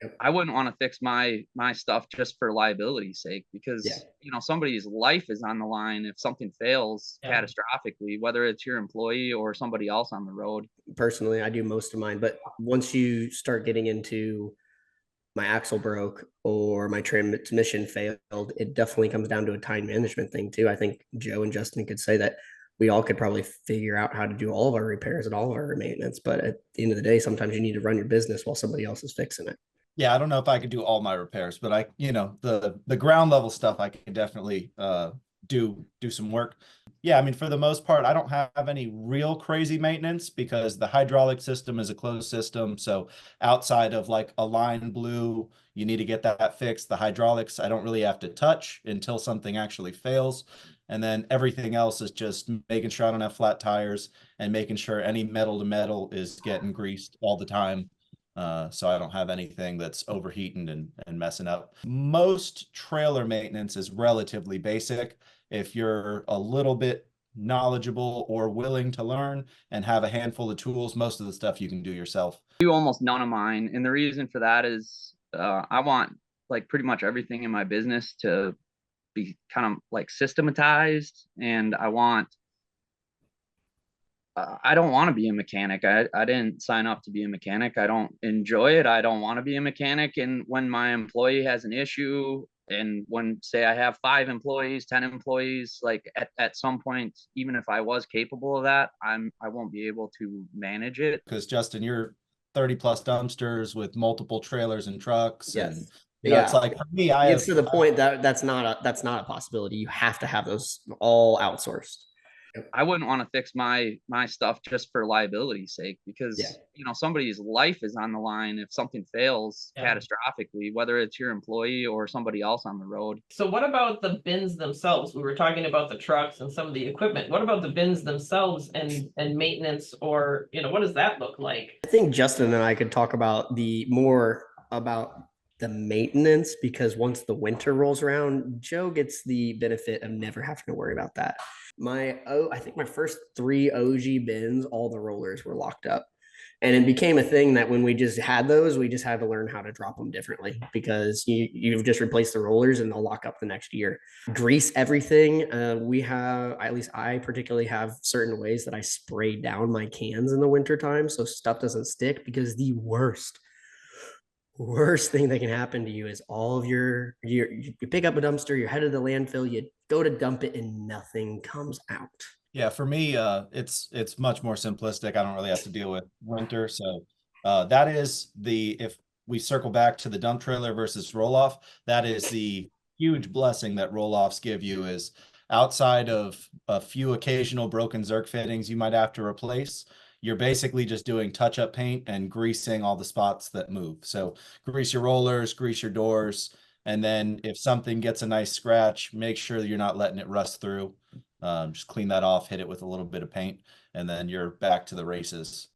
Yep. I wouldn't want to fix my stuff just for liability's sake, Yeah. because somebody's life is on the line if something fails Yeah. catastrophically, whether it's your employee or somebody else on the road. Personally, I do most of mine, but once you start getting into my axle broke or my transmission failed, it definitely comes down to a time management thing too. I think Joe and Justin could say that we all could probably figure out how to do all of our repairs and all of our maintenance, but at the end of the day, sometimes you need to run your business while somebody else is fixing it. Yeah, I don't know if I could do all my repairs, but the ground level stuff I can definitely do some work. Yeah, I mean, for the most part, I don't have any real crazy maintenance because the hydraulic system is a closed system. So outside of like a line blew, you need to get that fixed. The hydraulics, I don't really have to touch until something actually fails. And then everything else is just making sure I don't have flat tires and making sure any metal to metal is getting greased all the time, so I don't have anything that's overheating and messing up. Most trailer maintenance is relatively basic. If you're a little bit knowledgeable or willing to learn and have a handful of tools, most of the stuff you can do yourself. I do almost none of mine, and the reason for that is I want like pretty much everything in my business to be kind of like systematized, and I don't want to be a mechanic. I didn't sign up to be a mechanic. I don't enjoy it. I don't want to be a mechanic. And when my employee has an issue, and when say I have 5 employees, 10 employees, like at some point, even if I was capable of that, I won't be able to manage it. Because Justin, you're 30 plus dumpsters with multiple trailers and trucks, and Yes. it's Yeah. like for me, I It have gets to the point that that's not a possibility. You have to have those all outsourced. Yep. I wouldn't want to fix my stuff just for liability's sake, Yeah. because somebody's life is on the line if something fails Yeah. catastrophically, whether it's your employee or somebody else on the road. So what about the bins themselves? We were talking about the trucks and some of the equipment. What about the bins themselves and maintenance, or what does that look like? I think Justin and I could talk about the maintenance because once the winter rolls around, Joe gets the benefit of never having to worry about that. I think my first 3 OG bins, all the rollers were locked up. And it became a thing that when we just had those, we just had to learn how to drop them differently because you've just replaced the rollers and they'll lock up the next year. Grease everything. We have, at least I particularly have certain ways that I spray down my cans in the wintertime so stuff doesn't stick because the worst thing that can happen to you is all of you pick up a dumpster, you're headed to the landfill, you go to dump it and nothing comes out. Yeah, for me, it's much more simplistic. I don't really have to deal with winter. So that is if we circle back to the dump trailer versus roll off, that is the huge blessing that roll offs give you is outside of a few occasional broken Zerk fittings you might have to replace. You're basically just doing touch up paint and greasing all the spots that move. So grease your rollers, grease your doors, and then if something gets a nice scratch, make sure that you're not letting it rust through. Just clean that off, hit it with a little bit of paint, and then you're back to the races.